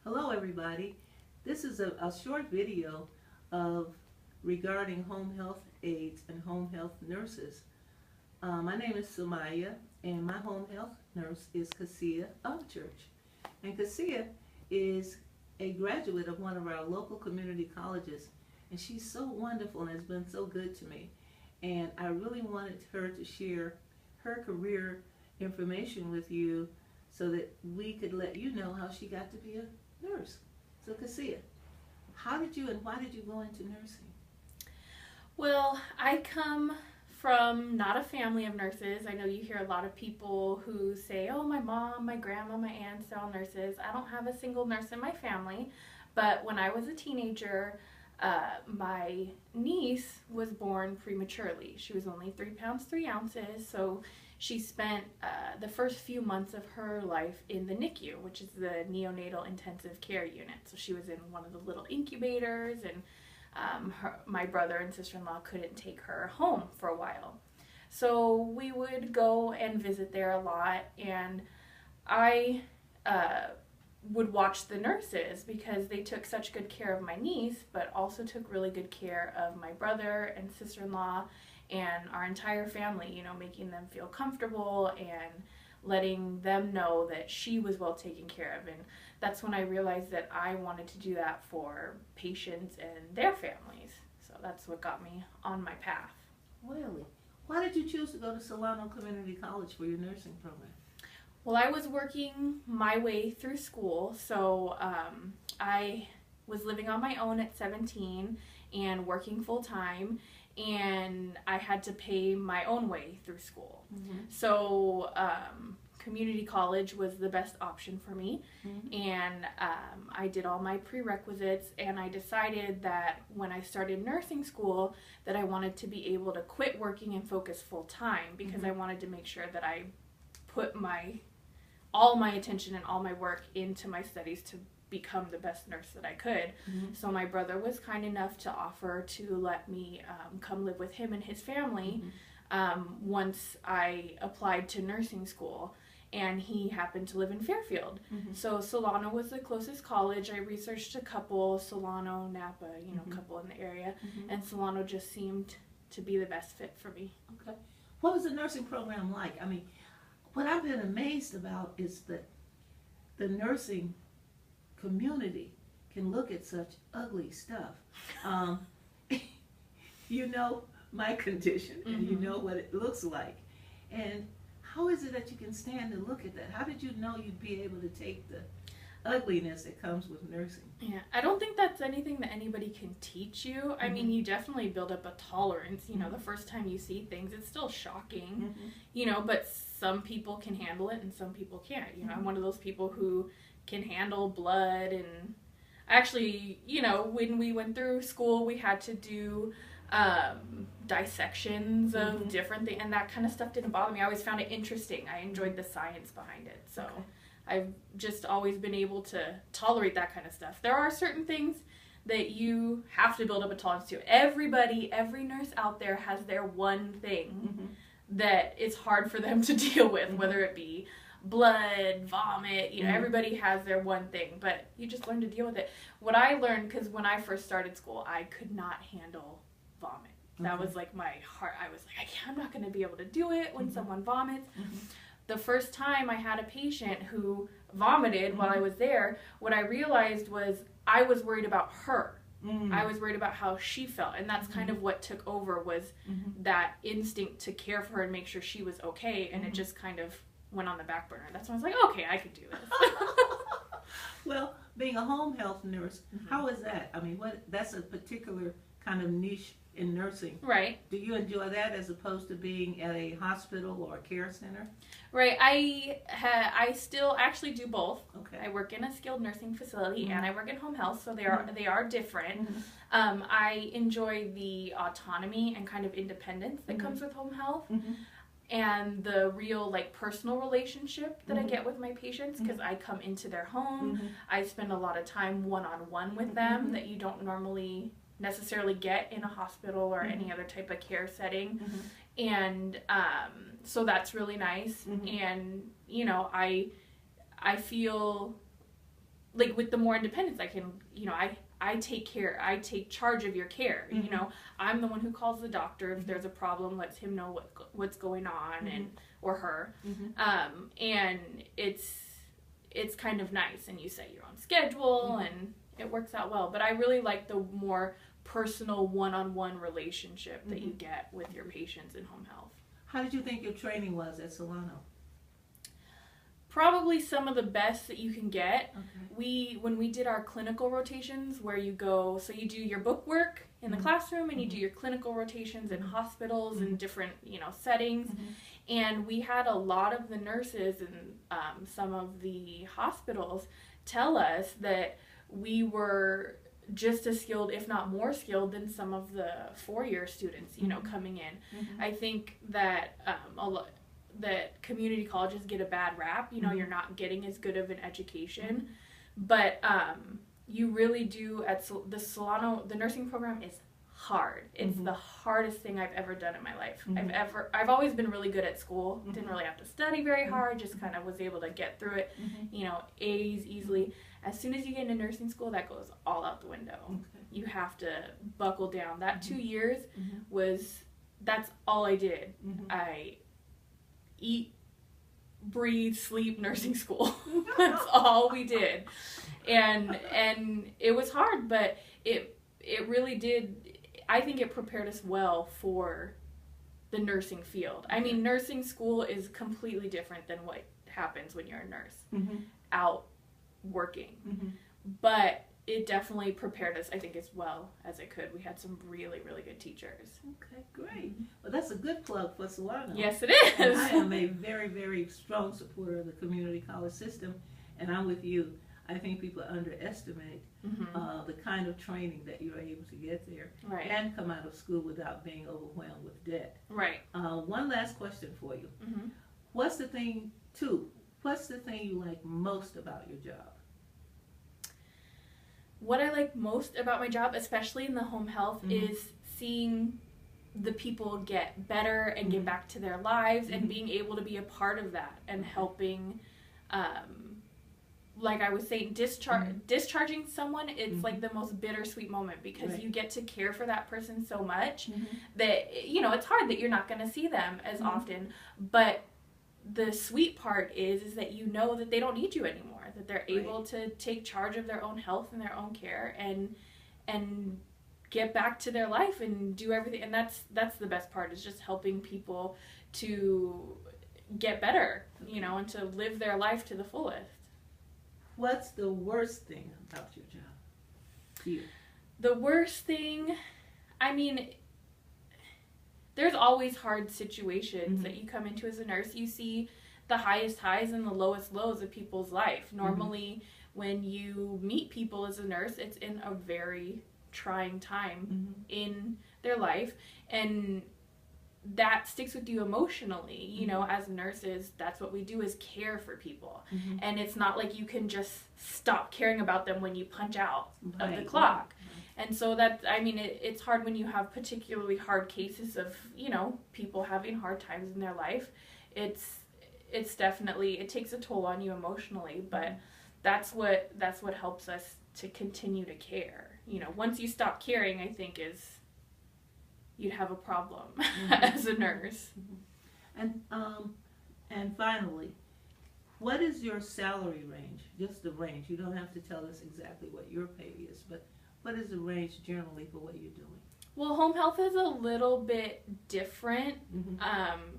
Hello everybody. This is a short video regarding home health aides and home health nurses. My name is Sumaya and my home health nurse is Cassia Upchurch. And Cassia is a graduate of one of our local community colleges, and she's so wonderful and has been so good to me. And I really wanted her to share her career information with you so that we could let you know how she got to be a nurse. So Cassia, how did you and why did you go into nursing? Well, I come from not a family of nurses. I know you hear a lot of people who say, oh, my mom, my grandma, my aunts are all nurses. I don't have a single nurse in my family, but when I was a teenager, my niece was born prematurely. She was only 3 pounds 3 ounces, so she spent the first few months of her life in the NICU, which is the neonatal intensive care unit. So she was in one of the little incubators, and my brother and sister-in-law couldn't take her home for a while. So we would go and visit there a lot, and I would watch the nurses because they took such good care of my niece, but also took really good care of my brother and sister-in-law and our entire family, you know, making them feel comfortable and letting them know that she was well taken care of. And that's when I realized that I wanted to do that for patients and their families. So that's what got me on my path. Really? Why did you choose to go to Solano Community College for your nursing program? Well, I was working my way through school, so I was living on my own at 17 and working full-time, and I had to pay my own way through school. Mm-hmm. So community college was the best option for me, mm-hmm. and I did all my prerequisites, and I decided that when I started nursing school that I wanted to be able to quit working and focus full-time because mm-hmm. I wanted to make sure that I put all my attention and all my work into my studies to become the best nurse that I could. Mm-hmm. So my brother was kind enough to offer to let me come live with him and his family once I applied to nursing school, and he happened to live in Fairfield. Mm-hmm. So Solano was the closest college. I researched a couple, Solano, Napa, a couple in the area, and Solano just seemed to be the best fit for me. Okay. What was the nursing program like? I mean, what I've been amazed about is that the nursing community can look at such ugly stuff. You know my condition, and you know what it looks like. And how is it that you can stand and look at that? How did you know you'd be able to take the ugliness that comes with nursing? Yeah, I don't think that's anything that anybody can teach you. I mean, you definitely build up a tolerance. You know, the first time you see things, it's still shocking, but some people can handle it and some people can't. You know, I'm one of those people who can handle blood, and actually, when we went through school, we had to do dissections of different things, and that kind of stuff didn't bother me. I always found it interesting. I enjoyed the science behind it. So I've just always been able to tolerate that kind of stuff. There are certain things that you have to build up a tolerance to. Every nurse out there has their one thing that is hard for them to deal with, whether it be blood, vomit, everybody has their one thing, but you just learn to deal with it. What I learned, because when I first started school, I could not handle vomit. That was like my heart. I was like, I'm not going to be able to do it when someone vomits. The first time I had a patient who vomited while I was there, what I realized was I was worried about her. I was worried about how she felt, and that's kind of what took over, was that instinct to care for her and make sure she was okay, and it just kind of went on the back burner. That's when I was like, okay, I could do this. Well, being a home health nurse, how is that? I mean, that's a particular kind of niche in nursing. Right. Do you enjoy that as opposed to being at a hospital or a care center? Right. I still actually do both. Okay. I work in a skilled nursing facility and I work in home health, so they are different. I enjoy the autonomy and kind of independence that comes with home health. And the real personal relationship that I get with my patients, because I come into their home. I spend a lot of time one-on-one with them that you don't normally necessarily get in a hospital or any other type of care setting. And so that's really nice. And I feel like with the more independence I can, I take charge of your care. I'm the one who calls the doctor if there's a problem, lets him know what's going on, and or her. And it's kind of nice, and you set your own schedule, and it works out well. But I really like the more personal one-on-one relationship that you get with your patients in home health. How did you think your training was at Solano? Probably some of the best that you can get. Okay. When we did our clinical rotations, where you go, so you do your book work in the classroom, and you do your clinical rotations in hospitals and different, settings. And we had a lot of the nurses and some of the hospitals tell us that we were just as skilled, if not more skilled, than some of the four-year students, coming in. I think that that community colleges get a bad rap. You're not getting as good of an education, but you really do at the Solano. The nursing program is hard. It's the hardest thing I've ever done in my life. I've always been really good at school. Didn't really have to study very hard. Just kind of was able to get through it. A's easily. As soon as you get into nursing school, that goes all out the window. You have to buckle down. That 2 years that's all I did. I eat, breathe, sleep, nursing school. That's all we did. And it was hard, but it really did. I think it prepared us well for the nursing field. I mean, nursing school is completely different than what happens when you're a nurse out working. But it definitely prepared us, I think, as well as it could. We had some really, really good teachers. Okay, great. Well, that's a good plug for Solano. Yes, it is. And I am a very, very strong supporter of the community college system, and I'm with you. I think people underestimate the kind of training that you're able to get there and come out of school without being overwhelmed with debt. Right. One last question for you. What's the thing you like most about your job? What I like most about my job, especially in the home health, is seeing the people get better and get back to their lives and being able to be a part of that and helping, like I was saying, discharging someone. It's like the most bittersweet moment because you get to care for that person so much that, it's hard that you're not going to see them as often. But the sweet part is that that they don't need you anymore, that they're able to take charge of their own health and their own care and get back to their life and do everything. And that's the best part, is just helping people to get better, and to live their life to the fullest. What's the worst thing about your job to you? The worst thing, I mean, there's always hard situations that you come into as a nurse. You see the highest highs and the lowest lows of people's life. Normally, when you meet people as a nurse, it's in a very trying time in their life, and that sticks with you emotionally. As nurses, that's what we do, is care for people. And it's not like you can just stop caring about them when you punch out of the clock. And so it's hard when you have particularly hard cases of, people having hard times in their life. It's definitely, it takes a toll on you emotionally, but that's what helps us to continue to care. Once you stop caring, I think you'd have a problem as a nurse. And finally, what is your salary range? Just the range. You don't have to tell us exactly what your pay is, but what is the range generally for what you're doing? Well, home health is a little bit different.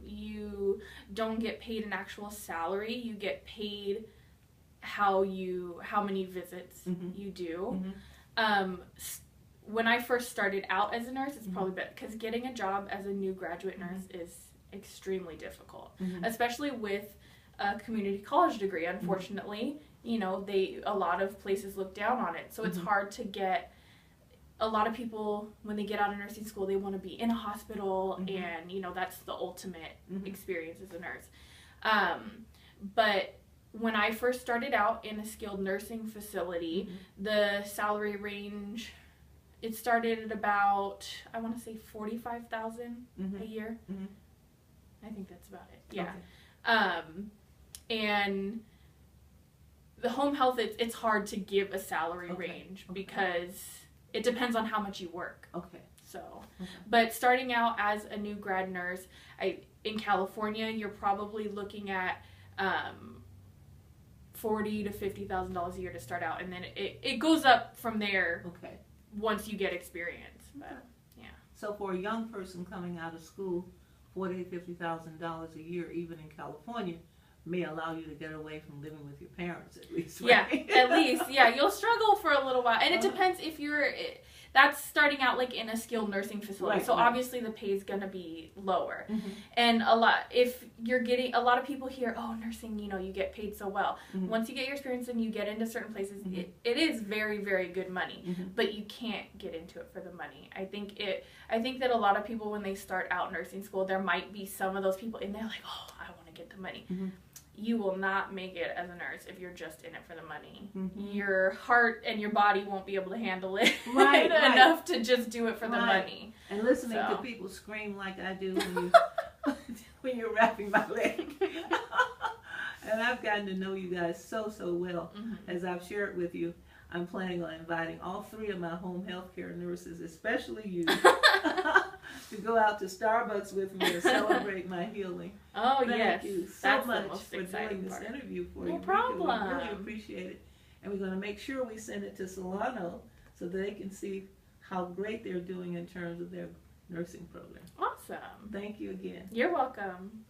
You don't get paid an actual salary. You get paid how many visits you do. When I first started out as a nurse, it's probably better, because getting a job as a new graduate nurse is extremely difficult, especially with a community college degree. Unfortunately, a lot of places look down on it, so it's hard to get. A lot of people, when they get out of nursing school, they want to be in a hospital, and that's the ultimate experience as a nurse. But when I first started out in a skilled nursing facility, the salary range, it started at about, I want to say $45,000 a year. I think that's about it. Yeah. Okay. And the home health, it's hard to give a salary range because it depends on how much you work. Okay. So, but starting out as a new grad nurse, in California, you're probably looking at $40,000 to $50,000 a year to start out, and then it goes up from there. Okay. Once you get experience. But, yeah. So for a young person coming out of school, $40,000 to $50,000 a year, even in California, may allow you to get away from living with your parents at least. Right? Yeah, at least. Yeah, you'll struggle for a little while, and it depends if that's starting out like in a skilled nursing facility. Right, so right. obviously the pay is going to be lower. Mm-hmm. And if you're getting, a lot of people hear, oh, nursing, you get paid so well. Mm-hmm. Once you get your experience and you get into certain places, Mm-hmm. it is very, very good money. Mm-hmm. But you can't get into it for the money. I think that a lot of people, when they start out nursing school, there might be some of those people in there like, oh, I want to get the money. Mm-hmm. You will not make it as a nurse if you're just in it for the money. Mm-hmm. Your heart and your body won't be able to handle it Right, enough to just do it for the money. And listening to people scream like I do when you're wrapping my leg. And I've gotten to know you guys so well. Mm-hmm. As I've shared with you, I'm planning on inviting all 3 of my home health care nurses, especially you, to go out to Starbucks with me to celebrate my healing. Oh, Thank you so much for exciting doing this part. interview for No you. problem. We really appreciate it. And we're going to make sure we send it to Solano so they can see how great they're doing in terms of their nursing program. Awesome. Thank you again. You're welcome.